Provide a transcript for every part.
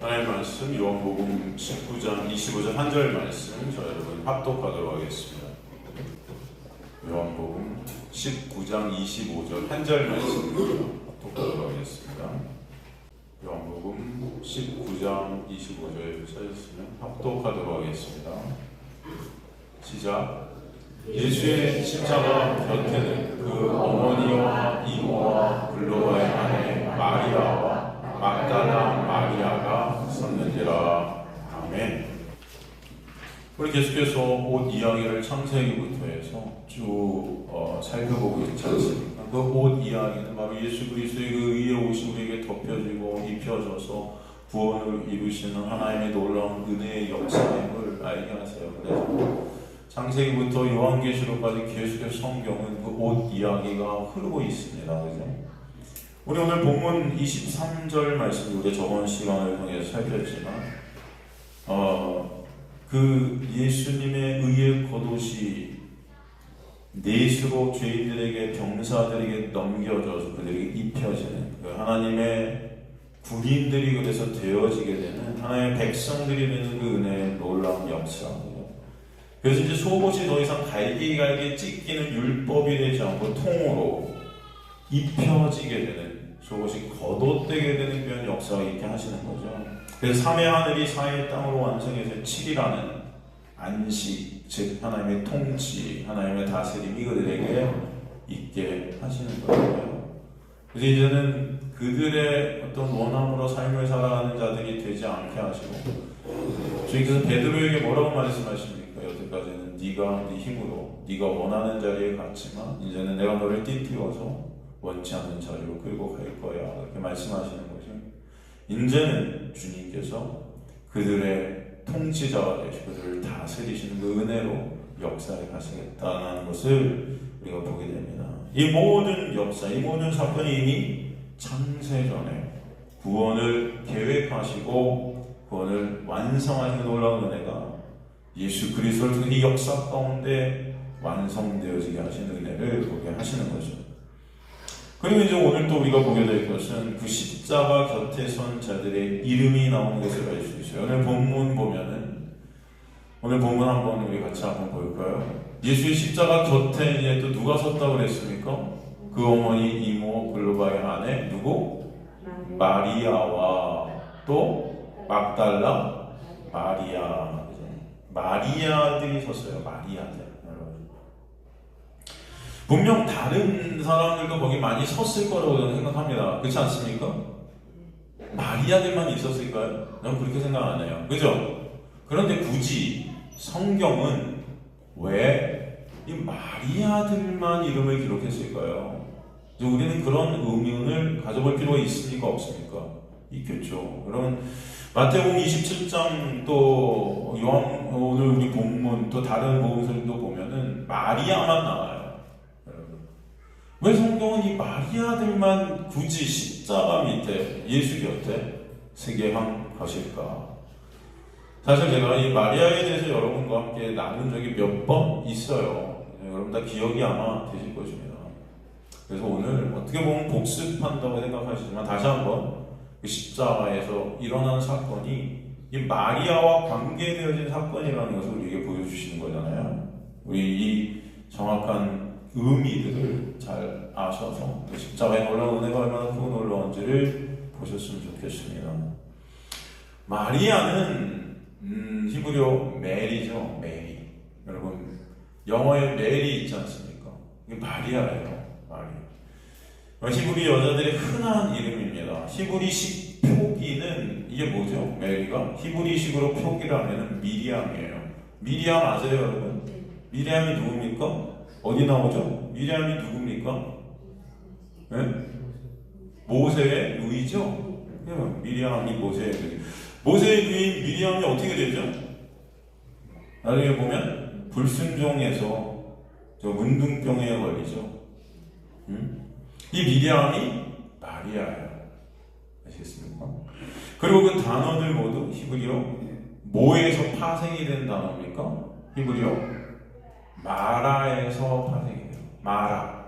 하나님의 말씀 요한복음 19장 25절 한 절 말씀 저 여러분 합독하도록 하겠습니다. 요한복음 19장 25절 한 절 말씀 합독하도록 하겠습니다. 요한복음 19장 25절 찾으시면 합독하도록 하겠습니다. 시작. 예수의 십자가 곁에는 그 어머니와 이모와 글로바의 아내 마리아와 막달라 마리아가 섰는지라. 아멘. 우리 계속해서 옷 이야기를 창세기부터 해서 쭉 살펴보고 있지 않습니까? 그 옷 이야기는 바로 예수 그리스도의 그 의의 옷이 우리에게 덮여지고 입혀져서 구원을 이루시는 하나님의 놀라운 은혜의 역사임을 알게 하세요. 그래서 창세기부터 요한계시록까지 계속해서 성경은 그 옷 이야기가 흐르고 있습니다. 그죠? 우리 오늘 본문 23절 말씀 우리 저번 시간을 통해서 살폈지만 그 예수님의 의의 겉옷이 넷으로 죄인들에게 병사들에게 넘겨져서 그들에게 입혀지는 그 하나님의 군인들이 그래서 되어지게 되는 하나님의 백성들이 되는 그 은혜의 놀라운 역사. 그래서 이제 속옷이 더 이상 갈기갈기 찢기는 율법이 되지 않고 통으로 입혀지게 되는 속옷이 겉옷되게 되는 그런 역사가 있게 하시는 거죠. 그래서 3의 하늘이 4의 땅으로 완성해서 7이라는 안식, 즉 하나님의 통치, 하나님의 다스림이 그들에게 있게 하시는 거예요. 그래서 이제는 그들의 어떤 원함으로 삶을 살아가는 자들이 되지 않게 하시고, 주님께서 베드로에게 뭐라고 말씀하십니까? 여태까지는 네가 네 힘으로 네가 원하는 자리에 갔지만 이제는 내가 너를 띠띠워서 원치 않는 자리로 끌고 갈 거야. 이렇게 말씀하시는 거죠. 이제는 주님께서 그들의 통치자가 되시고 그들을 다스리시는 그 은혜로 역사에 가시겠다는 것을 우리가 보게 됩니다. 이 모든 역사, 이 모든 사건이 이미 창세전에 구원을 계획하시고 구원을 완성하시는 놀라운 은혜가 예수 그리스도를 통해 이 역사 가운데 완성되어지게 하시는 은혜를 보게 하시는 거죠. 그리고 이제 오늘 또 우리가 보게 될 것은 그 십자가 곁에 선 자들의 이름이 나오는 것을 알 수 있어요. 오늘 본문 보면은, 오늘 본문 한번 우리 같이 한번 볼까요? 예수의 십자가 곁에 이제 또 누가 섰다고 그랬습니까? 그 어머니, 이모, 글로바의 아내, 누구? 마리아와 또 막달라 마리아. 마리아들이 섰어요. 마리아들. 분명 다른 사람들도 거기 많이 섰을 거라고 저는 생각합니다. 그렇지 않습니까? 마리아들만 있었을까요? 저는 그렇게 생각 안 해요. 그죠? 그런데 굳이 성경은 왜 이 마리아들만 이름을 기록했을까요? 우리는 그런 의문을 가져볼 필요가 있습니까? 없습니까? 있겠죠. 그러면 마태복음 27장 또 요한 오늘 우리 본문 또 다른 복음서도 보면은 마리아만 나와요. 왜 성경은 이 마리아들만 굳이 십자가 밑에 예수 곁에 서게 한 것일까? 사실 제가 이 마리아에 대해서 여러분과 함께 나눈 적이 몇 번 있어요. 여러분 다 기억이 아마 되실 것입니다. 그래서 오늘 어떻게 보면 복습한다고 생각하시지만 다시 한번 그 십자가에서 일어난 사건이 이 마리아와 관계되어진 사건이라는 것을 우리에게 보여주시는 거잖아요. 우리 이 정확한 의미들을 잘 아셔서 십자가의 놀라운 은혜가 얼마나 크고 놀라운지를 보셨으면 좋겠습니다. 마리아는 히브리어 메리죠. 메리. 여러분 영어에 메리 있지 않습니까? 이게 마리아예요. 마리아. 히브리 여자들의 흔한 이름입니다. 히브리식 표기는 이게 뭐죠? 메리가 히브리식으로 표기를 하면 미리암이에요. 미리암 아세요, 여러분? 미리암이 누굽니까? 어디 나오죠? 미리암이 누굽니까? 네? 모세의 누이죠? 미리암이 모세의 누이. 모세의 누이 미리암이 어떻게 되죠? 나중에 보면 불순종해서 저 문둥병에 걸리죠. 이 미리암이 마리아예요. 아시겠습니까? 그리고 그 단어들 모두 히브리어 뭐에서 파생이 된 단어입니까? 히브리어 마라에서 파생이 돼요. 마라.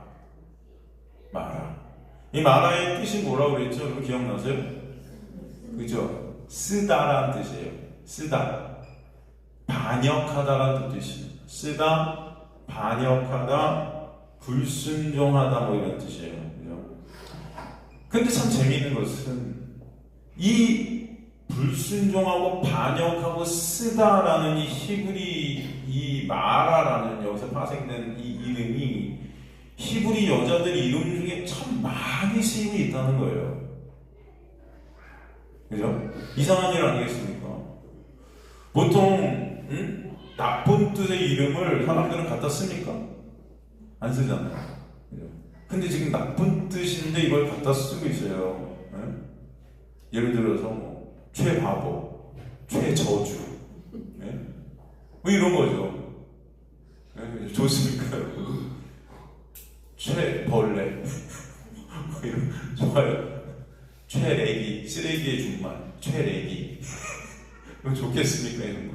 이 마라의 뜻이 뭐라고 그랬죠? 여러분 기억나세요? 그죠? 쓰다라는 뜻이에요. 쓰다. 반역하다라는 뜻이에요. 쓰다, 반역하다, 불순종하다 뭐 이런 뜻이에요. 그죠? 근데 참 재미있는 것은 이 불순종하고 반역하고 쓰다라는 이 히브리 이 마라라는 여기서 파생된 이 이름이 히브리 여자들 이름 중에 참 많이 쓰이고 있다는 거예요. 그죠? 이상한 일 아니겠습니까? 보통 나쁜 뜻의 이름을 사람들은 갖다 씁니까? 안 쓰잖아요. 그죠? 근데 지금 나쁜 뜻인데 이걸 갖다 쓰고 있어요. 예를 들어서 뭐 최바보, 최저주, 뭐 이런 거죠. 좋습니까? 최벌레, 뭐 이런 좋아요. 최레기, 쓰레기의 준말, 최레기. 그럼 좋겠습니까 이런 거?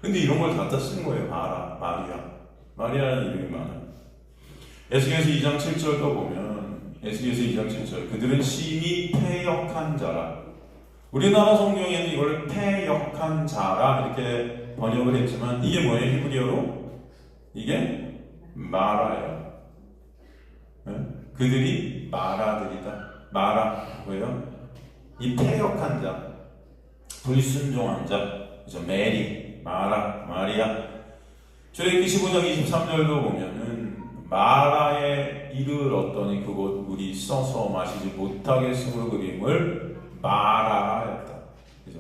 근데 이런 걸 갖다 쓴 거예요. 마리아라는 이름이 많아요. 에스겔서 2장 7절도 보면 에스겔서 2장 7절 그들은 심히 패역한 자라. 우리나라 성경에는 이걸 패역한 자라 이렇게 번역을 했지만 이게 뭐예요? 히브리어로? 이게 마라예요. 그들이 마라들이다. 마라 뭐예요? 이 패역한 자, 불순종한 자, 그죠? 메리, 마라, 마리아. 출애굽기 15장 23절도 보면은 마라에 이르렀더니 그곳 물이 써서 마시지 못하겠으므로 그림을 마라였다. 그죠?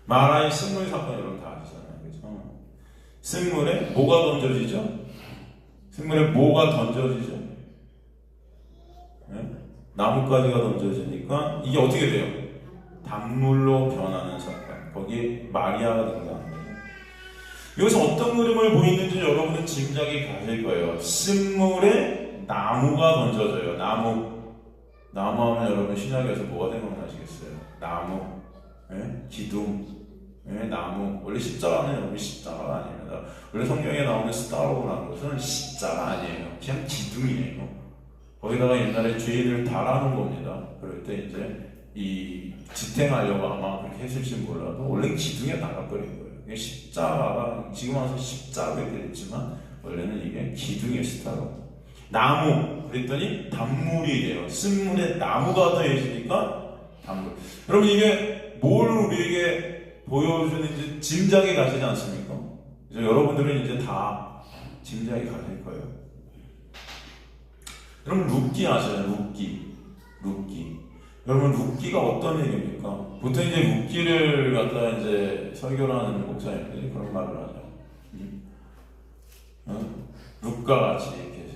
마라의 쓴물 사건 여러분 다 아시잖아요. 그죠? 쓴물에 뭐가 던져지죠? 쓴물에 뭐가 던져지죠? 네? 나뭇가지가 던져지니까 이게 어떻게 돼요? 단물로 변하는 사건. 거기에 마리아가 등장합니다. 여기서 어떤 그림을 보이는지 여러분은 짐작이 가실 거예요. 쓴물에 나무가 던져져요. 나무 하면 여러분 신약에서 뭐가 생각나시겠어요? 나무, 기둥, 나무. 원래 십자가는 여러분 십자가가 아닙니다. 원래 성경에 나오는 스타로라는 것은 십자가 아니에요. 그냥 기둥이에요. 거기다가 옛날에 죄인을 달아놓은 겁니다. 그럴 때 이제 이 지탱하려고 아마 그렇게 했을지 몰라도 원래 기둥에 달아버린 거예요. 십자가가 지금 와서 십자가 이렇게 됐지만 원래는 이게 기둥의 스타로. 나무 그랬더니 단물이 돼요. 쓴물에 나무가 더해지니까 단물. 여러분 이게 뭘 우리에게 보여주는지 짐작이 가시지 않습니까? 그래서 여러분들은 이제 다 짐작이 가실 거예요. 여러분 룻기 아시나요? 룻기. 여러분 룻기가 어떤 얘기입니까? 보통 이제 룻기를 갖다 이제 설교를 하는 목사님들이 그런 말을 하죠. 룻과 같이 이렇게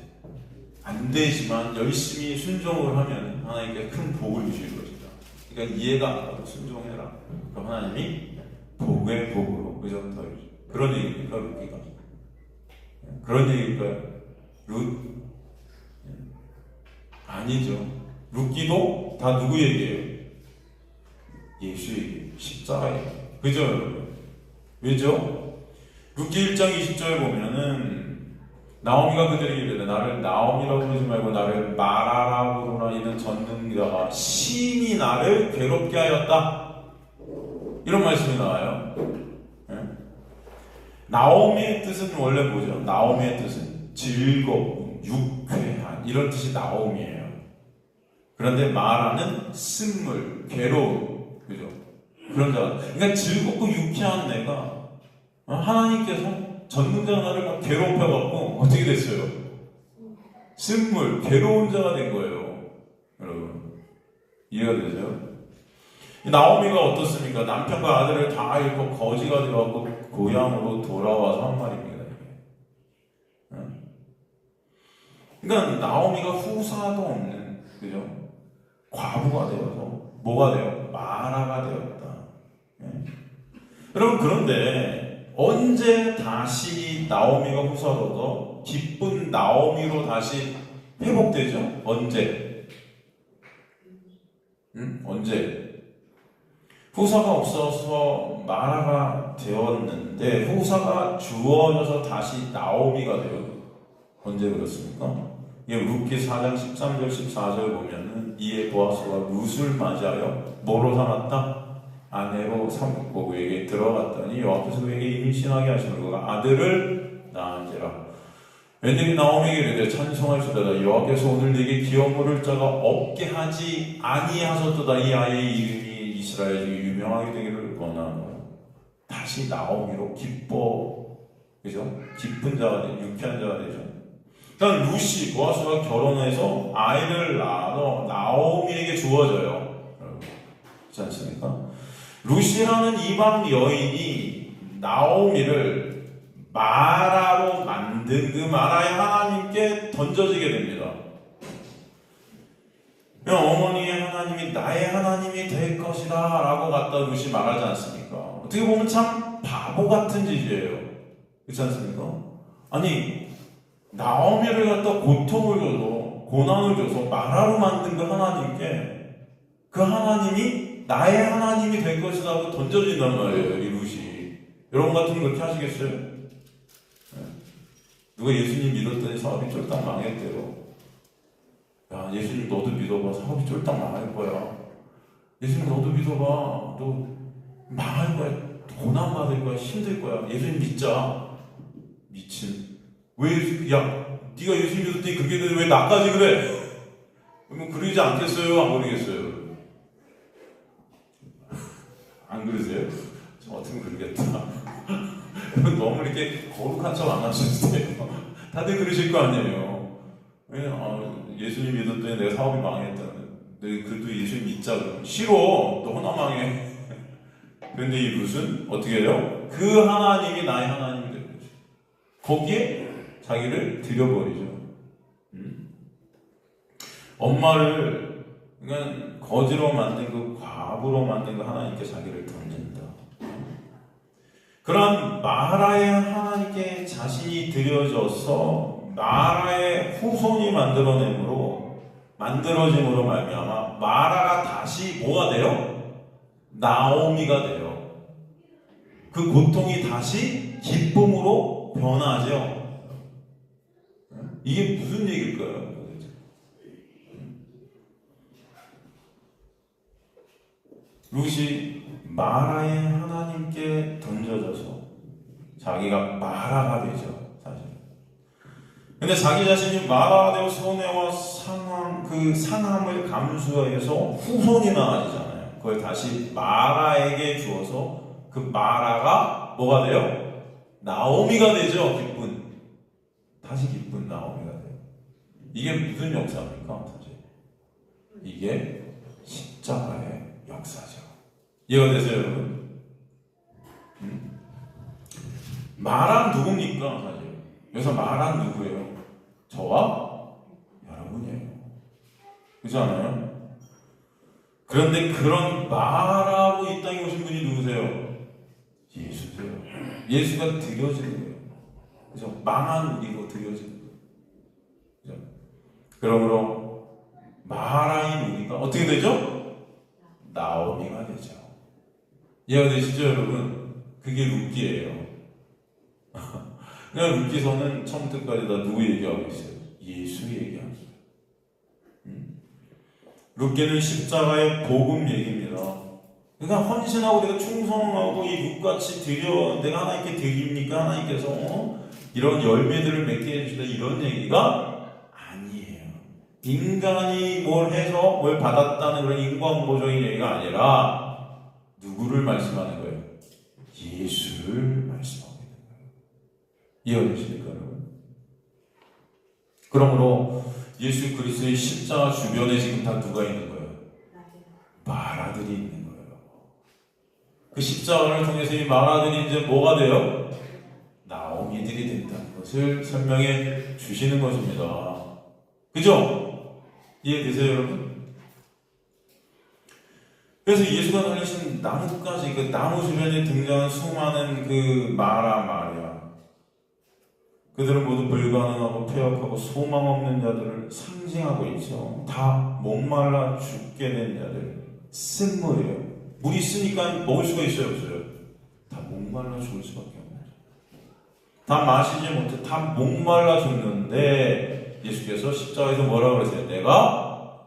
안 되지만 열심히 순종을 하면 하나님께 큰 복을 주실 것이다. 그러니까 이해가 안 가도 순종해라. 그럼 하나님이 복의 복으로 그죠? 그런 얘기입니까? 룻기가 그런 얘기일까요? 아니죠. 룻기도 다 누구 얘기예요? 예수 얘기예요. 십자가예요. 그죠 여러분? 왜죠? 룻기 1장 20절 보면은 나오미가 그들에게 이르되 나를 나오미라고 부르지 말고 나를 마라라고 부르라. 이는 전능자가 심히 나를 괴롭게 하였다. 이런 말씀이 나와요. 나오미의 뜻은 원래 뭐죠? 나오미의 뜻은 즐겁고 유쾌한 이런 뜻이 나오미예요. 그런데 마라는 쓴물, 괴로움, 그죠? 그런 자. 그러니까 즐겁고 유쾌한 내가 하나님께서 전능자 나를 막 괴롭혀갖고 어떻게 됐어요? 쓴물, 괴로운 자가 된 거예요. 여러분 이해가 되세요? 나오미가 어떻습니까? 남편과 아들을 다 잃고 거지가 되어갖고 고향으로 돌아와서 한 말입니다. 그러니까 나오미가 후사도 없는, 그죠? 과부가 되어서 뭐가 되어? 마라가 되었다. 여러분 그런데 언제 다시 나오미가 후사로서 기쁜 나오미로 다시 회복되죠? 언제? 언제? 후사가 없어서 마라가 되었는데 후사가 주어져서 다시 나오미가 되어. 언제 그렇습니까? 룻기 4장 13절 14절 보면은 이에 보아스가 룻을 맞이하여 뭐로 삼았다? 아내로 삼고 그에게 들어갔더니 여호와께서 그에게 임신하게 하시는 그가 아들을 낳은지라. 웬들이 나오미에게 이르되 찬송할지어다 여호와께서 오늘 네게 기업 물을 자가 없게 하지 아니하셨도다. 이 아이의 이름이 이스라엘 중에 유명하게 되기를 원하노라. 다시 나오미로 기뻐, 그죠? 기쁜 자가 되, 유쾌한 자가 되죠. 일단 루시 보아스가 결혼해서 아이를 낳아서 나오미에게 주어져요. 그렇지 않습니까? 루시라는 이방 여인이 나오미를 마라로 만든 그 마라의 하나님께 던져지게 됩니다. 어머니의 하나님이 나의 하나님이 될 것이다 라고 갖다 루시 말하지 않습니까? 어떻게 보면 참 바보 같은 짓이에요. 그렇지 않습니까? 아니 나오미를 갖다 고통을 줘서 고난을 줘서 마라로 만든 그 하나님께 그 하나님이 나의 하나님이 될 것이다 하고 던져진단 말이에요. 이 루시. 여러분 같으면 그렇게 하시겠어요? 누가 예수님 믿었더니 사업이 쫄딱 망했대요. 야, 예수님 너도 믿어봐. 사업이 쫄딱 망할 거야. 예수님 너도 믿어봐. 너 망할 거야. 고난 받을 거야. 힘들 거야. 예수님 믿자. 미친. 왜, 야, 네가 예수님 믿었더니 그게 왜 나까지 그래? 그러면 그러지 않겠어요? 안 그러겠어요? 안 그러세요? 저 같으면 그러겠다. 너무 이렇게 거룩한 척 안 하셔도 돼요. 다들 그러실 거 아니에요. 예수님 믿었더니 내가 사업이 망했다. 그래도 예수님 믿자. 그러면 싫어. 너 하나 망해. 그런데 이 룻은 어떻게 해요? 그 하나님이 나의 하나님이 되는 거죠. 거기에 자기를 들여버리죠. 엄마를 그냥 거지로 만든 그 과부로 만든 그 하나님께 자기를 던진다. 그런 마라의 하나님께 자신이 드려져서 마라의 후손이 만들어짐으로 말미암아 마라가 다시 뭐가 돼요? 나오미가 돼요. 그 고통이 다시 기쁨으로 변하죠. 이게 무슨 얘기일까요? 룻이 마라의 하나님께 던져져서 자기가 마라가 되죠, 사실. 근데 자기 자신이 마라가 되고 손해와 그 상함을 감수해서 후손이 나아지잖아요. 그걸 다시 마라에게 주어서 그 마라가 뭐가 돼요? 나오미가 되죠, 기쁜. 다시 기쁜 나오미가 돼요. 이게 무슨 역사입니까, 사실? 이게 십자가의 역사죠. 이해가 되세요, 여러분? 마란 누굽니까, 사실? 여기서 마란 누구예요? 저와 여러분이에요. 그렇지 않아요? 그런데 그런 마라로 이 땅에 오신 분이 누구세요? 예수세요. 예수가 드려지는 거예요. 그죠? 망한 우리로 드려지는 거예요. 그죠? 그러므로 마라인 우리가 어떻게 되죠? 나오미가 되죠. 이해가 되시죠, 여러분? 그게 룻기예요. 그냥 룻기서는 처음부터까지 다 누구 얘기하고 있어요? 예수 얘기하고 있어요. 룻기는 십자가의 복음 얘기입니다. 그러니까 헌신하고 내가 충성하고 이 룻같이 내가 하나님께 드립니까? 하나님께서 이런 열매들을 맺게 해주시다 이런 얘기가 아니에요. 인간이 뭘 해서 뭘 받았다는 그런 인과응보적인 얘기가 아니라 누구를 말씀하는 거예요? 예수를 말씀하고 있는 거예요. 이해되십니까, 여러분? 그러므로 예수 그리스도의 십자가 주변에 지금 다 누가 있는 거예요? 마라들이 있는 거예요. 그 십자가를 통해서 이 마라들이 이제 뭐가 돼요? 나오미들이 된다는 것을 설명해 주시는 것입니다. 그죠? 이해되세요, 여러분? 그래서 예수가 다니신 나무까지, 그 나무 주변에 등장한 수많은 그 마리아, 그들은 모두 불가능하고 폐역하고 소망 없는 자들을 상징하고 있죠. 다 목말라 죽게 된 자들, 쓴물이에요. 물이 쓰니까 먹을 수가 있어요, 없어요? 다 목말라 죽을 수밖에 없는 거죠. 다 마시지 못해 다 목말라 죽는데 예수께서 십자가에서 뭐라고 그랬어요? 내가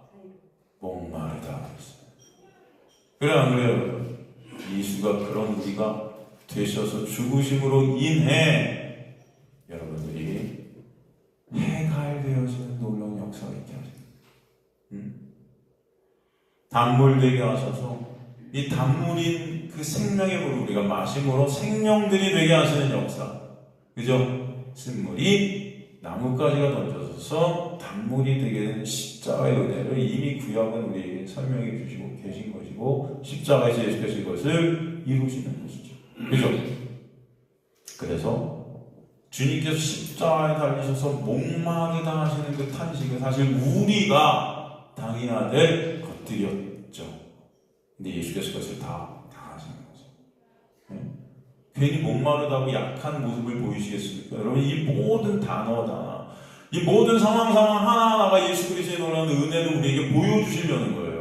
목마르다 그랬어요. 그래 안 그래요? 예수가 그런 우리가 되셔서 죽으심으로 인해 여러분들이 해갈되어지는 놀라운 역사가 있게 하세요. 단물되게 하셔서 이 단물인 그 생명의 물을 우리가 마심으로 생명들이 되게 하시는 역사. 그죠? 쓴물이 나뭇가지가 던져져서 단물이 되게 되는 십자가의 은혜를 이미 구약은 우리에게 설명해 주시고 계신 것이고 십자가에서 예수께서 이것을 이루시는 것이죠. 그죠? 그래서 주님께서 십자가에 달리셔서 목마르다 하시는 그 탄식은 사실 우리가 당해야 될 것들이었죠. 근데 예수께서 그것을 다 하시는 거죠. 네? 괜히 목마르다고 약한 모습을 보이시겠습니까? 여러분, 이 모든 단어, 이 모든 상황 하나하나가 예수 그리스도의 놀라운 은혜를 우리에게 보여주시려는 거예요.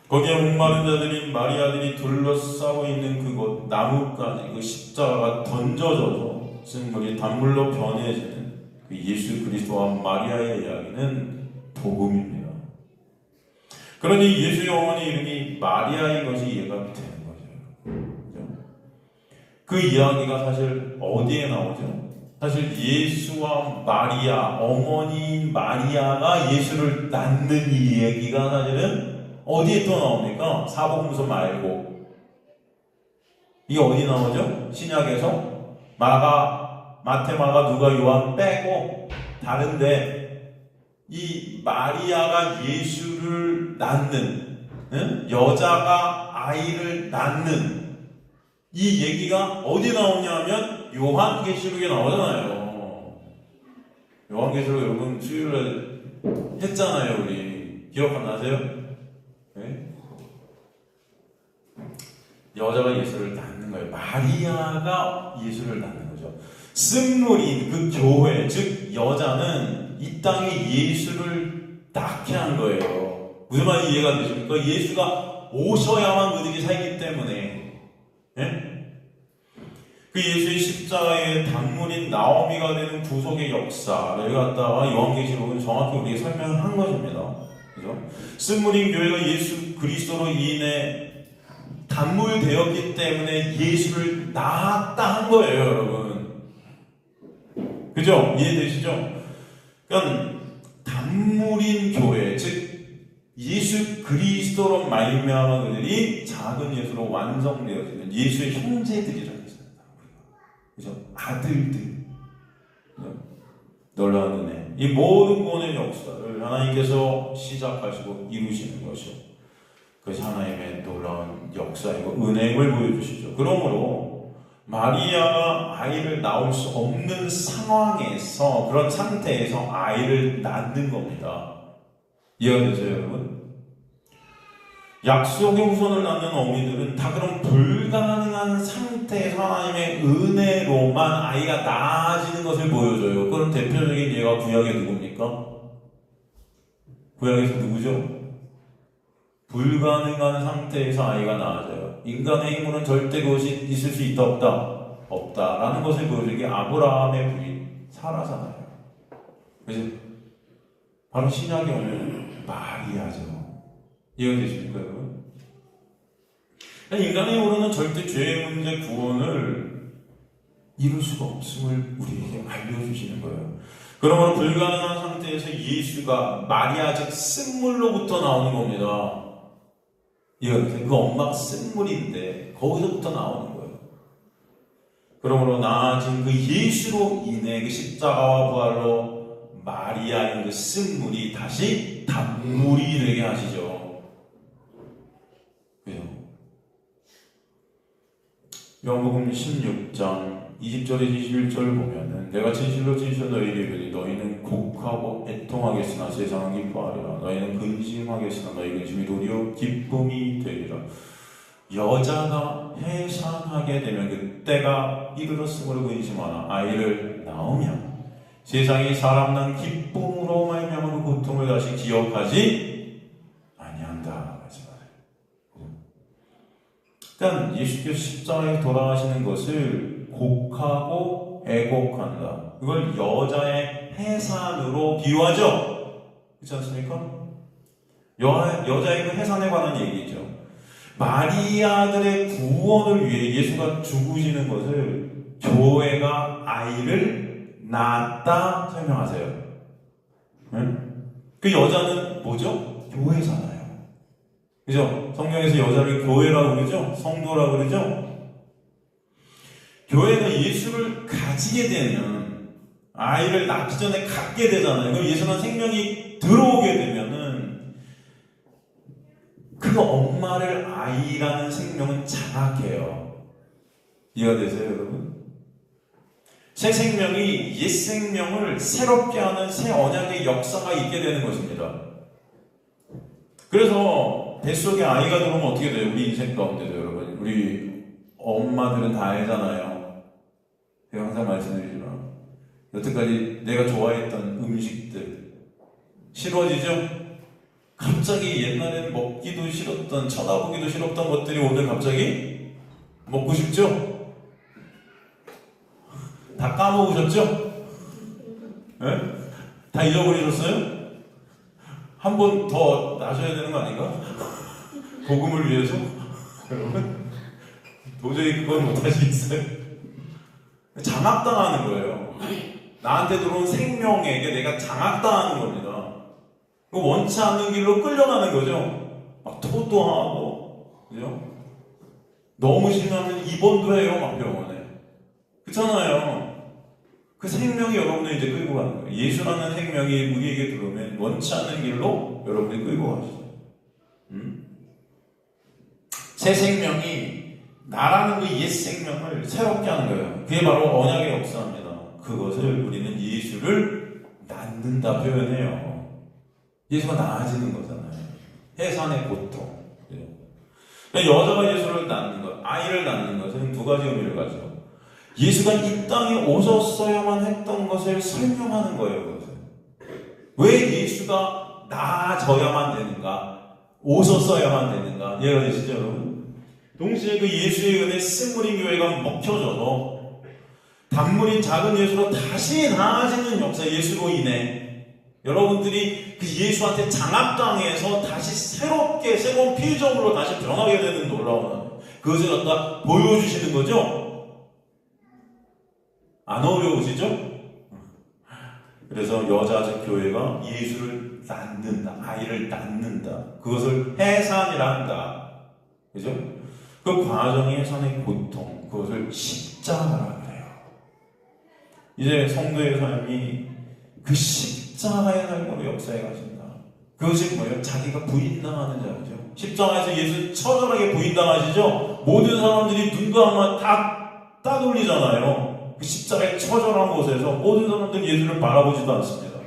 거기에 목마른 자들이 마리아들이 둘러싸고 있는 그곳 나뭇가지 그 십자가가 던져져서 쓴물이 단물로 변해지는 그 예수 그리스도와 마리아의 이야기는 복음입니다. 그러니 예수의 어머니 이름이 마리아인 것이 이해가 되는 거죠. 그 이야기가 사실 어디에 나오죠? 사실 예수와 마리아, 어머니인 마리아가 예수를 낳는 이 얘기가 사실은 어디에 또 나옵니까? 사복음서 말고. 이게 어디 나오죠? 신약에서 마태, 마가, 누가, 요한 빼고 다른데 이 마리아가 예수를 낳는, 여자가 아이를 낳는 이 얘기가 어디 나오냐면 요한계시록에 나오잖아요. 요한계시록 여러분 수요일에 했잖아요. 우리 기억 안 나세요? 네? 여자가 예수를 낳는 거예요. 마리아가 예수를 낳는 거죠. 쓴물인 그 교회, 즉 여자는 이 땅에 예수를 낳게 한 거예요. 무슨 말이 이해가 되십니까? 예수가 오셔야만 그들이 살기 때문에. 네? 그 예수의 십자가의 단물인 나오미가 되는 구속의 역사를 갖다가 요한계시록은 정확히 우리에게 설명을 한 것입니다. 그죠? 쓴물인 교회가 예수 그리스도로 인해 단물되었기 때문에 예수를 낳았다 한 거예요, 여러분. 그죠? 이해되시죠? 그러니까 단물인 교회, 즉 예수 그리스도로 말미암아 그들이 작은 예수로 완성되어지는 예수의 형제들이라고 했습니다. 그죠? 아들들. 놀라운 은혜. 이 모든 구원의 역사를 하나님께서 시작하시고 이루시는 것이요. 그것이 하나님의 놀라운 역사이고 은혜임을 보여주시죠. 그러므로 마리아가 아이를 낳을 수 없는 상황에서 그런 상태에서 아이를 낳는 겁니다. 이해가 되세요, 여러분? 약속의 후손을 낳는 어미들은 다 그런 불가능한 상태에서 하나님의 은혜로만 아이가 낳아지는 것을 보여줘요. 그런 대표적인 예가 구약의 누굽니까? 구약에서 누구죠? 불가능한 상태에서 아이가 낳아져요. 인간의 힘으로는 절대 그것이 있을 수 있다 없다? 없다라는 것을 보여주는 게 아브라함의 부인 사라잖아요. 그래서 바로 신약에 오면 마리아죠. 이해가 되십니까, 여러분? 인간의 힘으로는 절대 죄의 문제 구원을 이룰 수가 없음을 우리에게 알려주시는 거예요. 그러므로 불가능한 상태에서 예수가 마리아 즉 쓴물로부터 나오는 겁니다. 이해가 되세요? 그 엄마가 쓴물인데 거기서부터 나오는 거예요. 그러므로 나아진 그 예수로 인해 그 십자가와 부활로 마리아의 그 쓴물이 다시 단물이 되게 하시죠. 요한복음 16장 20절에서 21절을 보면은 내가 진실로 너희에게 이르리 너희는 곡하고 애통하겠으나 세상은 기뻐하리라. 너희는 근심하겠으나 너희 근심이 도리어 기쁨이 되리라. 여자가 해산하게 되면 그때가 이르렀으므로 근심하나 아이를 낳으면 세상이 사람 난 기쁨으로 말미암아 고통을 다시 기억하지 아니한다. 그러니까 예수께서 십자가에 돌아가시는 것을 곡하고 애곡한다. 그걸 여자의 해산으로 비유하죠. 그렇지 않습니까? 여자의 그 해산에 관한 얘기죠. 마리아들의 구원을 위해 예수가 죽으시는 것을 교회가 아이를 낳았다 설명하세요. 응? 그 여자는 뭐죠? 교회잖아요. 그죠? 성경에서 여자를 교회라고 그러죠? 성도라고 그러죠? 교회가 예수를 가지게 되면 아이를 낳기 전에 갖게 되잖아요. 그럼 예수는 생명이 들어오게 되면은 그 엄마를 아이라는 생명은 장악해요. 이해가 되세요, 여러분? 새 생명이 옛 생명을 새롭게 하는 새 언약의 역사가 있게 되는 것입니다. 그래서 뱃속에 아이가 들어오면 어떻게 돼요? 우리 인생 가운데도 여러분. 우리 엄마들은 다 알잖아요. 제가 항상 말씀드리지만 여태까지 내가 좋아했던 음식들 싫어지죠? 갑자기 옛날에는 먹기도 싫었던, 쳐다보기도 싫었던 것들이 오늘 갑자기 먹고 싶죠? 다 까먹으셨죠? 네? 다 잊어버리셨어요? 한 번 더 나셔야 되는 거 아닌가? 복음을 위해서? 여러분? 도저히 그건 못하시겠어요? 장악당하는 거예요. 나한테 들어온 생명에게 내가 장악당하는 겁니다. 원치 않는 길로 끌려가는 거죠. 막 토도 하고, 그죠? 너무 심하면 입원도 해요, 막 병원에. 그렇잖아요. 그 생명이 여러분을 이제 끌고 가는 거예요. 예수라는 생명이 우리에게 들어오면 원치 않는 길로 여러분이 끌고 가시죠. 새 생명이 나라는 그 옛 생명을 새롭게 하는 거예요. 그게 바로 언약의 역사입니다. 그것을 우리는 예수를 낳는다 표현해요. 예수가 나아지는 거잖아요. 해산의 고통. 여자가 예수를 낳는 것, 아이를 낳는 것은 두 가지 의미를 가지고 예수가 이 땅에 오셨어야만 했던 것을 설명하는 거예요. 그것은. 왜 예수가 나아져야만 되는가? 오셨어야만 되는가? 이해가 되시죠, 여러분? 동시에 그 예수의 은혜 쓴물인 교회가 먹혀져서 단물인 작은 예수로 다시 나아지는 역사, 예수로 인해 여러분들이 그 예수한테 장악당해서 다시 새롭게 새로운 피조물로 다시 변하게 되는 놀라운 그것을 갖다 보여주시는 거죠. 안 어려우시죠? 그래서 여자 즉 교회가 예수를 낳는다, 아이를 낳는다. 그것을 해산이라 한다. 그죠? 그 과정이 해산의 고통, 그것을 십자가라 그래요. 이제 성도의 삶이 그 십자가의 삶으로 역사에 가신다. 그것이 뭐예요? 자기가 부인당하는 자리죠. 십자가에서 예수 처절하게 부인당하시죠? 모든 사람들이 눈도 한번 다 따돌리잖아요. 그 십자가의 처절한 곳에서 모든 사람들이 예수를 바라보지도 않습니다.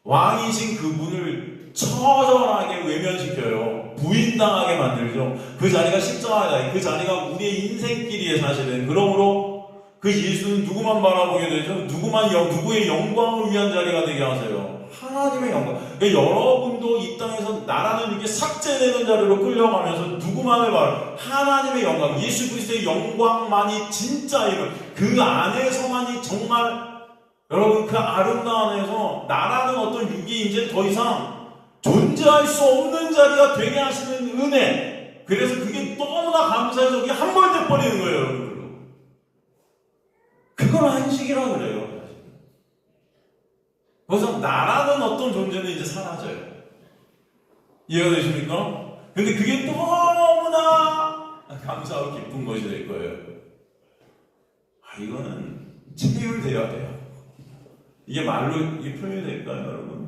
왕이신 그분을 처절하게 외면시켜요. 부인당하게 만들죠. 그 자리가 십자가다. 그 자리가 우리의 인생길이에요, 사실은. 그러므로 그 예수는 누구만 바라보게 되죠? 누구의 영광을 위한 자리가 되게 하세요. 하나님의 영광. 그러니까 여러분도 이 땅에서 나라는 이게 삭제되는 자리로 끌려가면서 누구만을 바라? 하나님의 영광, 예수 그리스도의 영광만이 진짜이고 그 안에서만이 정말 여러분 그 아름다운 안에서 나라는 어떤 육이 이제 더 이상 존재할 수 없는 자리가 되게 하시는 은혜. 그래서 그게 너무나 감사해서 그게 함몰돼 버리는 거예요, 여러분들로. 그걸 안식이라고 그래요. 그래서 나라는 어떤 존재는 이제 사라져요. 이해가 되십니까? 근데 그게 너무나 감사하고 기쁜 것이 될 거예요. 이거는 체휼돼야 돼요. 이게 말로 이게 표현이 될까요, 여러분?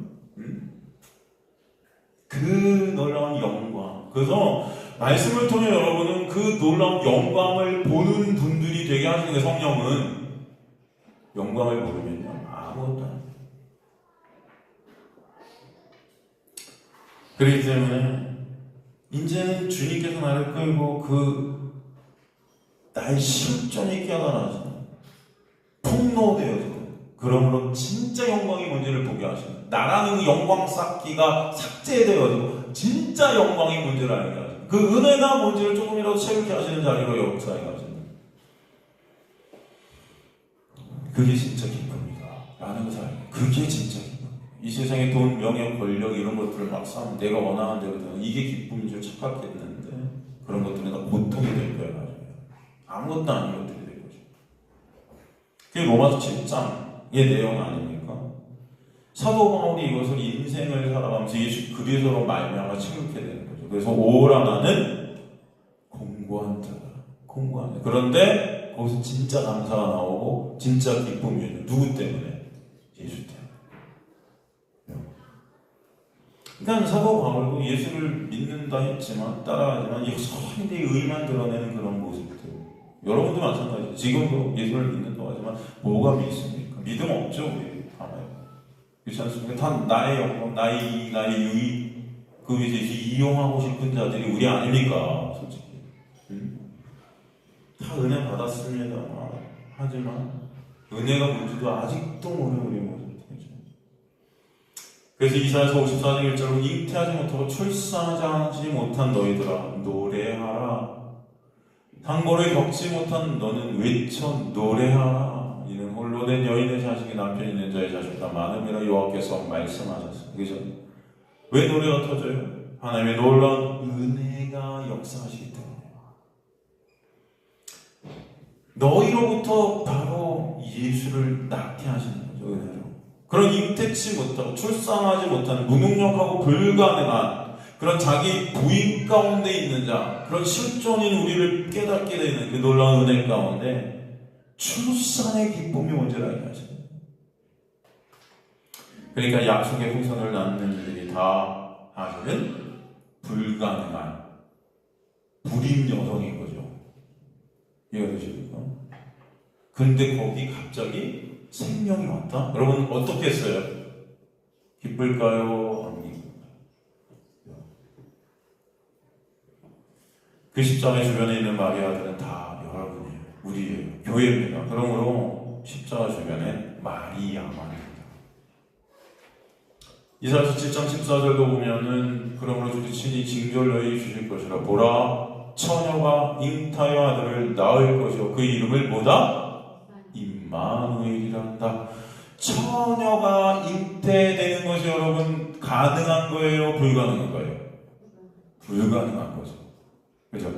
그 놀라운 영광. 그래서 말씀을 통해 여러분은 그 놀라운 영광을 보는 분들이 되게 하시는 게 성령은 영광을 모르면요 아무것도 안 돼요. 그렇기 때문에 이제는 주님께서 나를 끌고 그 나의 실존이 깨어나시는 폭로되어지는 그러므로 진짜 영광이 뭔지를 보게 하시는 나라는 그 영광 쌓기가 삭제되어지고 진짜 영광이 뭔지를 알게 하시는 그 은혜가 뭔지를 조금이라도 채우게 하시는 자리로 역사에 가시는 그게 진짜 기쁨이다 라는 것을 알고 그게 진짜 기쁨. 이 세상에 돈, 명예, 권력 이런 것들을 막 쌓으면 내가 원하는 대로 되는 이게 기쁨인 줄 착각했는데 그런 아무것도 아닌 것들이 된 거죠. 그게 로마서 7장의 내용 아닙니까? 사도 바울이 이것을 인생을 살아가면서 예수 그리스도로 말미암아 체육해 되는 거죠. 그래서 오라 나는 공고한 자다. 공고한 자. 그런데 거기서 진짜 감사가 나오고 진짜 기쁨이 있는 누구 때문에? 예수 때문에. 그러니까 사도 바울도 예수를 믿는다 했지만 따라하지만 여전히 내 의만 드러내는 그런 모습들. 여러분도 마찬가지죠. 지금도 예수를 믿는다고 하지만 뭐가 믿습니까? 믿음 없죠. 우리 알아요. 그렇지 않습니까? 다 나의 영광, 나의 유익, 그 이제 이용하고 싶은 자들이 우리 아닙니까? 솔직히. 다 은혜 받았습니다. 하지만 은혜가 뭔지도 아직도 모르는 우리 모습이죠. 그래서 이사야서 54장 1절로 잉태하지 못하고 출산하지 못한 너희들아 노래하라. 상고를 겪지 못한 너는 외쳐 노래하라. 이는 홀로 된 여인의 자식이 남편 있는 자의 자식보다 많음이라 여호와께서 말씀하셨습니다. 그죠? 왜 노래가 터져요? 하나님의 놀라운 은혜가 역사하시기 때문에. 너희로부터 바로 예수를 낳게 하시는 거죠. 은혜로. 그런 잉태치 못하고 출산하지 못하는 무능력하고 불가능한 그런 자기 부인 가운데 있는 자, 그런 실존인 우리를 깨닫게 되는 그 놀라운 은혜 가운데 출산의 기쁨이 뭔지를 알게 하십니다. 그러니까 약속의 후손을 낳는 이들이 다 사실은 불가능한 불임 여성인 거죠. 이해가 되십니까? 그런데 거기 갑자기 생명이 왔다? 여러분 어떻게 했어요? 기쁠까요? 그 십자가 주변에 있는 마리아들은 다 여러분이에요. 우리예요. 교회입니다. 그러므로 십자가 주변에 마리아만 입니다. 이사야서 7장 14절도 보면은 그러므로 주의 친히 징조를 너희에게 주실 것이라 보라 처녀가 잉타여 아들을 낳을 것이요 그 이름을 뭐다? 임마누엘이란다. 처녀가 잉태되는 것이 여러분 가능한 거예요? 불가능한 거예요? 불가능한 거죠. 그죠?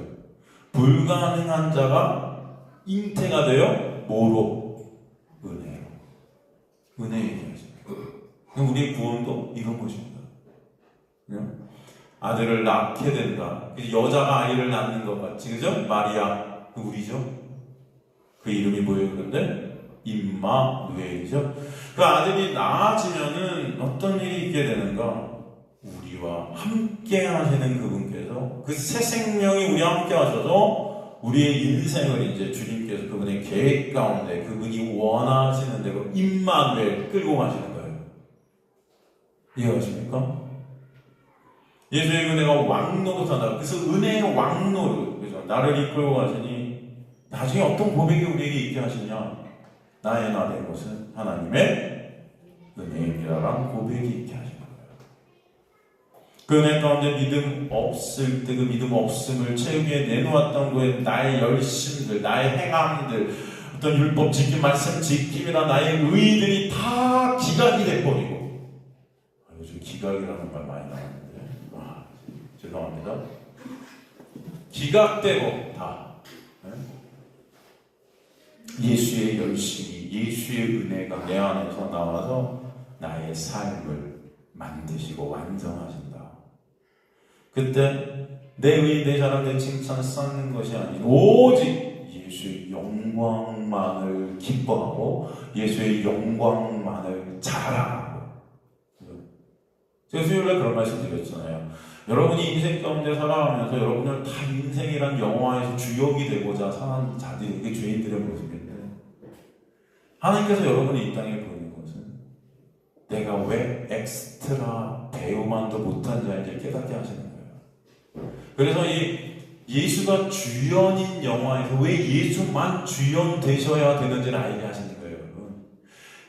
불가능한 자가 잉태가 되어 뭐로? 은혜로. 은혜 얘기하십니다. 우리의 구원도 이런 것입니다. 아들을 낳게 된다. 여자가 아이를 낳는 것 같이, 그죠? 마리아, 우리죠? 그 이름이 뭐예요? 그런데 임마누엘이죠. 그 아들이 낳아지면은 어떤 일이 있게 되는가? 우리와 함께 하시는 그분께서 그 새 생명이 우리와 함께 하셔서 우리의 인생을 이제 주님께서 그분의 계획 가운데 그분이 원하시는 대로 임마누엘 끌고 가시는 거예요. 이해하십니까? 예수의 은혜가 왕노릇하다. 그래서 은혜의 왕노릇, 그죠? 나를 이끌고 가시니 나중에 어떤 고백이 우리에게 있게 하시냐? 나의 나 된 것은 하나님의 은혜입니다라는 고백이 있게 하시는 거예요. 그 은혜 가운데 믿음 없을 때 그 믿음 없음을 체육에 내놓았던 거에 나의 열심들, 나의 행함들, 어떤 율법 지킴, 말씀 지킴이나 나의 의들이 다 기각이 돼버리고, 요즘 기각이라는 말 많이 나왔는데, 죄송합니다. 기각되고 다 예수의 열심이, 예수의 은혜가 내 안에서 나와서 나의 삶을 만드시고 완성하신다. 그때 내 의, 내 자랑, 내 칭찬을 쌓는 것이 아닌 오직 예수의 영광만을 기뻐하고 예수의 영광만을 자랑하고. 제가 수요일에 그런 말씀 드렸잖아요. 여러분이 인생 가운데 살아가면서 여러분을 다 인생이란 영화에서 주역이 되고자 사는 자들이, 이게 죄인들의 모습인데, 하나님께서 여러분이 이 땅에 보는 것은 내가 왜 엑스트라 배우만도 못한 자인지 깨닫게 하시는 거예요. 그래서 이 예수가 주연인 영화에서 왜 예수만 주연 되셔야 되는지를 알게 하시는 거예요, 여러분.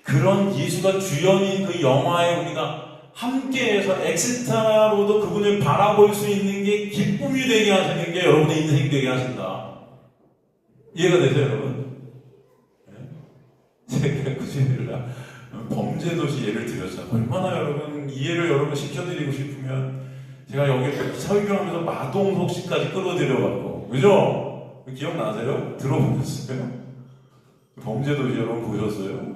그런 예수가 주연인 그 영화에 우리가 함께해서 엑스트라로도 그분을 바라볼 수 있는 게 기쁨이 되게 하시는 게 여러분의 인생 되게 하신다. 이해가 되세요, 여러분? 제가 그 주일날 범죄도시 예를 드렸잖아요. 얼마나 여러분 이해를 여러분 시켜드리고 싶으면 제가 여기 설교하면서 마동석 씨까지 끌어들여갖고, 그죠? 기억나세요? 들어보셨어요? 범죄도시 여러분 보셨어요?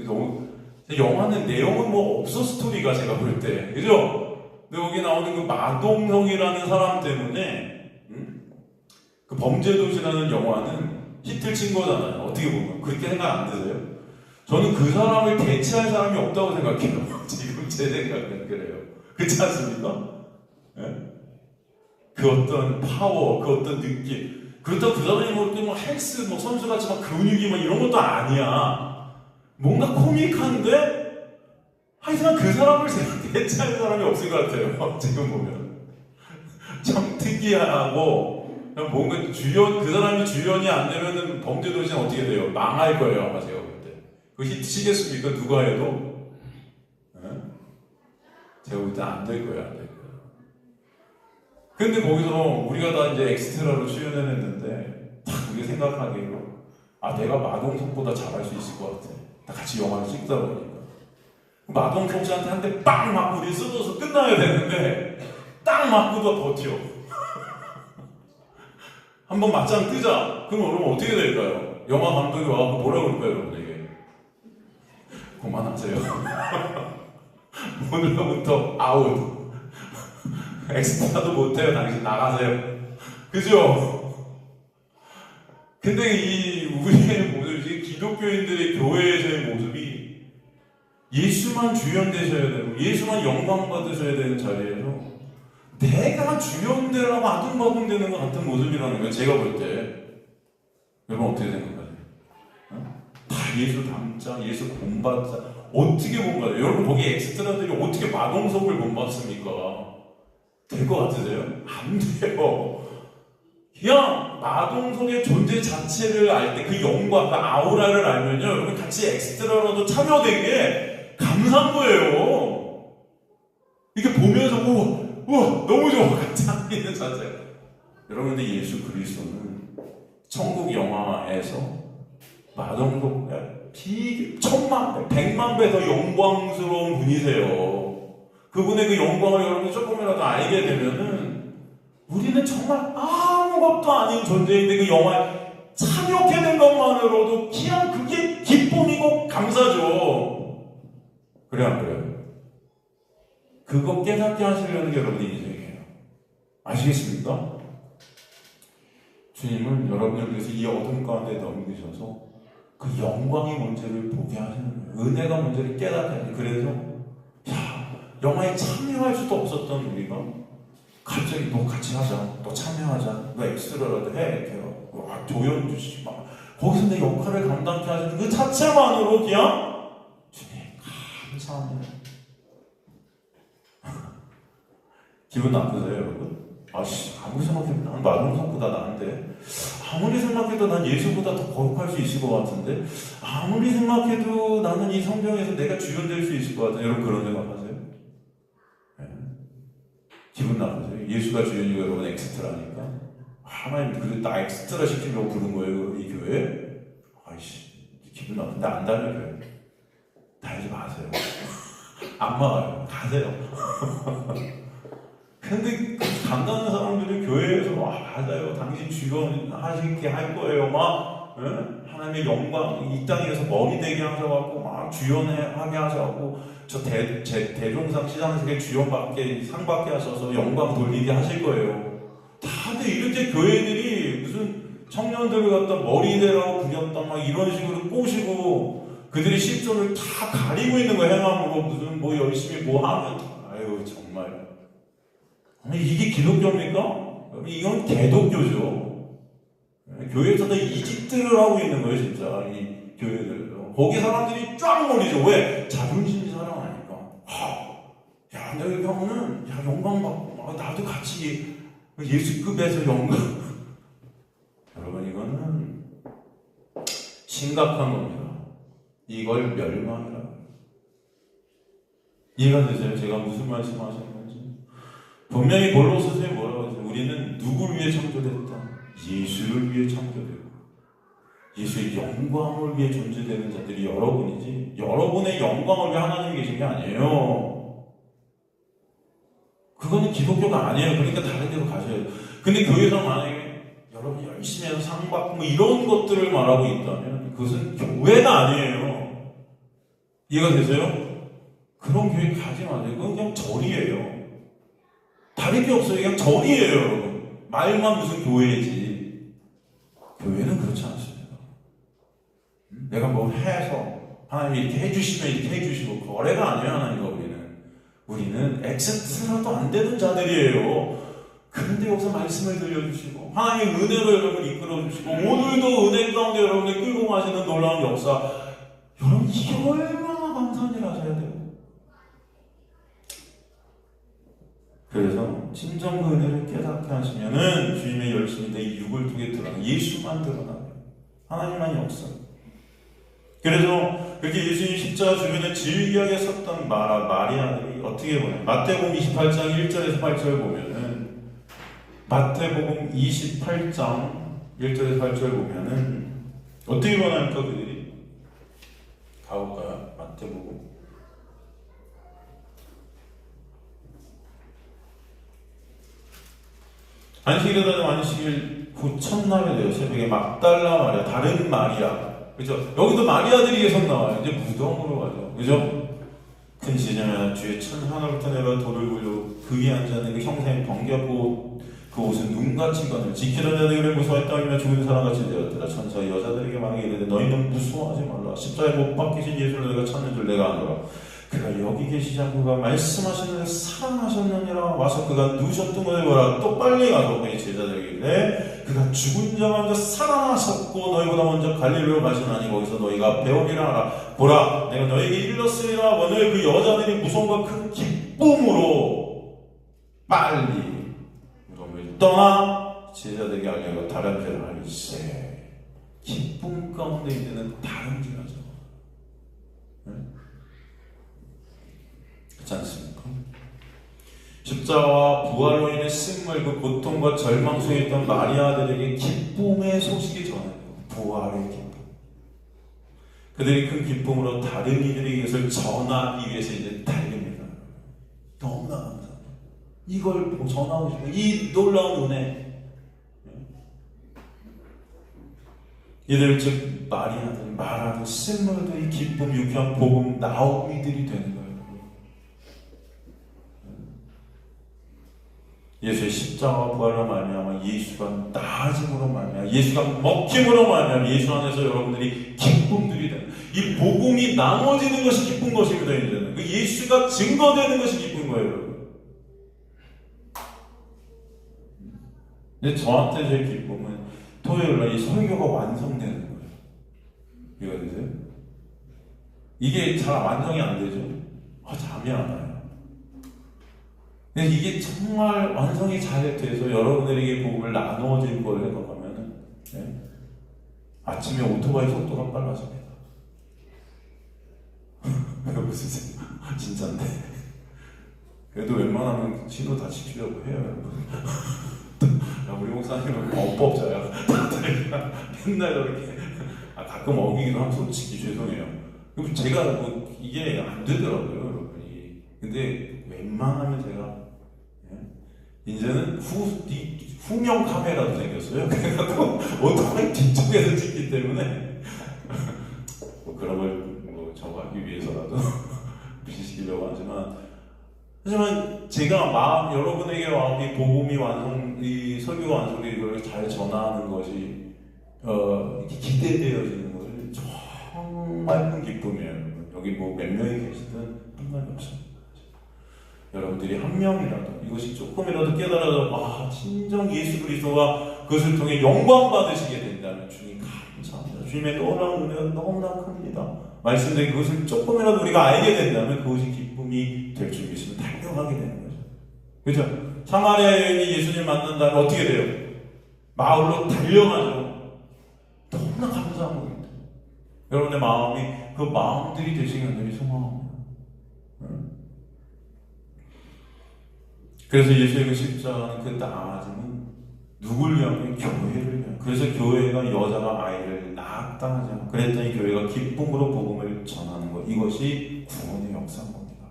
너무 영화는 내용은 뭐 없어 스토리가 제가 볼 때 그죠? 근데 여기 나오는 그 마동석이라는 사람 때문에 그 범죄도시라는 영화는 히트를 친 거잖아요. 어떻게 보면 그렇게 생각 안 드세요? 저는 그 사람을 대체할 사람이 없다고 생각해요. 지금 제 생각은 그래요. 그렇지 않습니까? 네? 그 어떤 파워, 그 어떤 느낌. 그렇다고 그 사람이 뭐 헬스 뭐 선수같이 막 근육이 막 이런 것도 아니야. 뭔가 코믹한데 하여튼 그 사람을 대체할 사람이 없을 것 같아요. 지금 보면 참 특이하고 뭔가 주연 그 사람이 주연이 안 되면은 범죄도시는 어떻게 돼요? 망할 거예요 아마 제가 볼 때. 그 히트 치겠습니까? 누가 해도? 네? 제가 볼 때 안 될 거예요, 안 될 거예요. 근데 거기서 우리가 다 이제 엑스트라로 출연했는데 딱 그게 생각하기로 내가 마동석보다 잘할 수 있을 것 같아. 다 같이 영화를 찍다 보니까 마동석 씨한테 한 대 빵 맞고 우리 쓰러져서 끝나야 되는데 딱 맞고도 버텨. 한번 맞짱 뜨자. 그럼 여러분 어떻게 될까요? 영화 감독이 와서 뭐라고 그럴까요, 여러분에게? 그만하세요. 오늘부터 아웃. 엑스트라도 못해요. 당신 나가세요. 그죠? 근데 이 우리의 모습이 기독교인들의 교회에서의 모습이 예수만 주연 되셔야 되고 예수만 영광 받으셔야 되는 자리에서 내가 주연되라고 아둥바둥 되는 것 같은 모습이라는 거예요. 제가 볼 때. 여러분 어떻게 생각하세요? 다 예수 닮자, 예수 본받자. 어떻게 본받아요? 여러분 거기 엑스트라들이 어떻게 마동석을 본받습니까? 될 것 같으세요? 안 돼요. 그냥 마동석의 존재 자체를 알 때 그 영광, 그 아우라를 알면요 여러분 같이 엑스트라라도 참여되게 감사한 거예요. 이렇게 보면서 우와 너무 좋아 같이 하는 자체. 여러분 근데 예수 그리스도는 천국 영화에서 마동석보다 천만 배, 백만 배 더 영광스러운 분이세요. 그분의 그 영광을 여러분이 조금이라도 알게 되면은 우리는 정말 아무것도 아닌 존재인데 그 영화에 참여하게 된 것만으로도 그냥 그게 기쁨이고 감사죠. 그래 안 그래요? 그거 깨닫게 하시려는 게 여러분의 인생이에요. 아시겠습니까? 주님은 여러분을 위해서 이 어둠 가운데 넘기셔서 그 영광의 문제를 보게 하시는 거예요. 은혜가 문제를 깨닫게 하시는 거예요. 그래서 영화에 참여할 수도 없었던 우리가 갑자기 너 같이 하자, 너 참여하자, 너 엑스트라라도 해 이렇게 조연 주시고 막 거기서 내 역할을 감당케 하시는 그 자체만으로 그냥 주님 감사합니다. 기분 나쁘세요 여러분? 아무리 생각해도 난 마동석보다 나은데 아무리 생각해도 난 예수보다 더 거룩할 수 있을 것 같은데 아무리 생각해도 나는 이 성경에서 내가 주연될 수 있을 것 같은데 여러분 그런 생각하세요? 기분 나쁘세요? 예수가 주연이고 여러분 엑스트라니까 하나님 그래 나 엑스트라 시키려고 부른 거예요 이 교회? 기분 나쁜데 안 다녀요. 다니지 마세요. 안 막아요. 가세요. 근데 간다는 사람들이 교회에서 맞아요 당신 주연 하시게 할 거예요 막 하나님의 영광 이 땅에서 머리 되게 하셔갖고 막 주연하게 하셔갖고 저 대종상 시상식에 주연받게 상받게 하셔서 영광 돌리게 하실 거예요. 다들 이렇게 교회들이 무슨 청년들을 갖다 머리대라고 부렸다 막 이런 식으로 꼬시고 그들이 실존을 다 가리고 있는 거예요. 행함으로 무슨 뭐 열심히 뭐 하면 정말 이게 기독교입니까? 이건 개독교죠. 교회에서 다 이집트를 하고 있는 거예요 진짜 이 교회들. 거기 사람들이 쫙 몰리죠. 왜? 자존심이 사랑하니까. 내가 경우는 영광 받고 나도 같이 예수급에서 영광. 여러분 이거는 심각한 겁니다. 이걸 멸망이라. 이해가 되세요? 제가 무슨 말씀하시는 건지. 분명히 골로새서에 뭐라고 하죠? 우리는 누구를 위해 창조됐다? 예수를 위해 창조됐고 예수의 영광을 위해 존재되는 자들이 여러분이지 여러분의 영광을 위해 하나님이 계신 게 아니에요. 그거는 기독교가 아니에요. 그러니까 다른 데로 가셔야 돼요. 근데 교회에서 만약에 여러분 열심히 해서 상 받고 뭐 이런 것들을 말하고 있다면 그것은 교회가 아니에요. 이해가 되세요? 그런 교회 가지 마세요. 그건 그냥 절이에요. 다른 게 없어요. 그냥 절이에요, 여러분. 말만 무슨 교회지. 교회는 그렇지 않습니다. 내가 뭘 해서 하나님이 이렇게 해주시면 이렇게 해주시고 거래가 아니에요, 하나님과 우리는 엑센트라도 안 되는 자들이에요. 그런데 여기서 말씀을 들려주시고 하나님의 은혜로 여러분 이끌어주시고 오늘도 은혜 가운데 여러분을 끌고 가시는 놀라운 역사, 여러분 이게 얼마나 감사한 일 하셔야 돼요. 그래서 진정 그 은혜를 깨닫게 하시면은 주님의 열심히 내 육을 통해 드러나 예수만 드러나요. 하나님만 역사. 그래서 그렇게 예수님 십자가 주변에 질기하게 섰던 마리아들이 어떻게 보면 마태복음 28장 1절에서 8절 보면은 마태복음 28장 1절에서 8절 보면은 어떻게 보나니까 그들이 가볼까요? 마태복음 안식일에다 안식일 후 첫날에 되어 새벽에 막달라 마리아, 다른 마리아, 그죠? 여기도 마리아들이 계속 나와요. 이제 무덤으로 가죠. 그죠? 큰 시장에 주의 천 하늘부터 내가 돌을 굴려 그 위에 앉아있는 그 형상이 번개하고 그 옷은 눈같이 거늘 지키던 자들이 그를 무서워했다며 죽은 사람같이 되었더라. 천사가 여자들에게 말하게 이르되 너희는 무서워하지 말라. 십자가에 못 박히신 예수를 너희가 찾는 줄 내가 아노라. 그가 여기 계시지 않고 그가 말씀하시는데 살아나셨느니라. 와서 그가 누우셨던 것을 보라. 또 빨리 가서 그의 제자들에게 이르되 그가 죽은 자 먼저 살아나셨고 너희보다 먼저 갈릴리로 가시나니 거기서 너희가 배우리라 하라. 보라 내가 너희에게 일렀으리라. 오늘 그 여자들이 무서움과 큰 기쁨으로 빨리 무덤을 떠나 제자들에게 알려고 다름질을 하리세. 기쁨 가운데 있는 다름질하죠. 네? 그렇지 않습니까? 십자가와 부활로 인해 승물, 그 고통과 절망 속에 있던 마리아들에게 기쁨의 소식이 전해요. 부활의 기쁨. 그들이 큰 기쁨으로 다른 이들에게 이것을 전하기 위해서 이제 달립니다. 너무나 감사합니다. 이걸 전하고 싶어요. 이 놀라운 은혜. 이들 즉 마리아들, 마라들, 승물들, 이 기쁨, 유쾌한 복음, 나오미들이 되는 거예요. 예수의 십자가와 부활로 말미암아 예수가 나아짐으로 말미암아 예수가 먹힘으로 말미암아 예수 안에서 여러분들이 기쁨들이 되는, 이 복음이 나눠지는 것이 기쁜 것입니다. 이제는 그 예수가 증거되는 것이 기쁜 거예요, 여러분. 근데 저한테 제 기쁨은 토요일날 이 설교가 완성되는 거예요. 이해가 되세요? 이게 잘 완성이 안 되죠. 잠이 안 와요. 근데 이게 정말 완성이 잘 돼서 여러분들에게 복음을 나누어질 거를 생각하면은, 네? 아침에 오토바이 속도가 빨라집니다. 무슨 생각? 진짜인데. 그래도 웬만하면 신호 다 지키려고 해요, 여러분. 야, 우리 목사님은 법법자야. 맨날 이렇게. 가끔 어기기도 하면 솔직히 죄송해요. 그리고 제가 뭐 이게 안 되더라고요, 여러분이. 근데 웬만하면 제가 이제는 후면 카메라도 생겼어요. 그래갖고 오토바이 뒤쪽에서 찍기 때문에 뭐 그런 걸 뭐 저거 하기 위해서라도 비시키려고 하지만 제가 여러분에게 이 복음이 이 설교가 완성되고 이걸 잘 전하는 것이 이렇게 기대되어지는 것을 정말 큰 기쁨이에요. 여기 뭐 몇 명이 계시든 상관이 없습니다. 여러분들이 한 명이라도 이것이 조금이라도 깨달아서 진정 예수 그리스도가 그것을 통해 영광 받으시게 된다면 주님 감사합니다. 주님의 놀라운 은혜가 너무나 큽니다. 말씀드린 그것을 조금이라도 우리가 알게 된다면 그것이 기쁨이 될 줄 믿으면 달려가게 되는 거죠. 그렇죠? 사마리아 여인이 예수님 만난다면 어떻게 돼요? 마을로 달려가죠. 너무나 감사한 겁니다. 여러분의 마음이 그 마음들이 되시는 분들이 소망합니다. 그래서 예수의 그 십자가는 그 나아짐은 누굴 위하면? 교회를 위하면. 그래서 교회가 여자가 아이를 낳았다 하죠. 그랬더니 교회가 기쁨으로 복음을 전하는 것, 이것이 구원의 역사인 겁니다.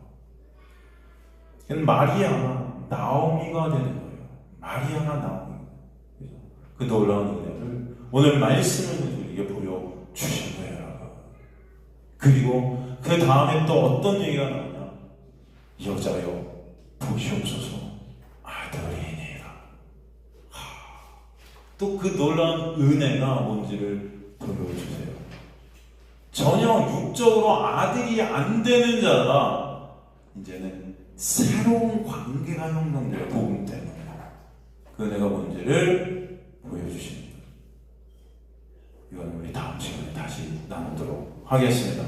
마리아가 나오미가 되는 거예요. 마리아가 나오미. 그 놀라운 은혜를 오늘 말씀을 우리에게 보여주신 거예요, 여러분. 그리고 그 다음에 또 어떤 얘기가 나오냐? 여자여 보시옵소서 아들이니라. 또 그 놀라운 은혜가 뭔지를 보여주세요. 전혀 육적으로 아들이 안 되는 자가 이제는 새로운 관계가 형성돼요. 복음 때문에. 그 은혜가 뭔지를 보여주십니다. 이건 우리 다음 시간에 다시 나누도록 하겠습니다.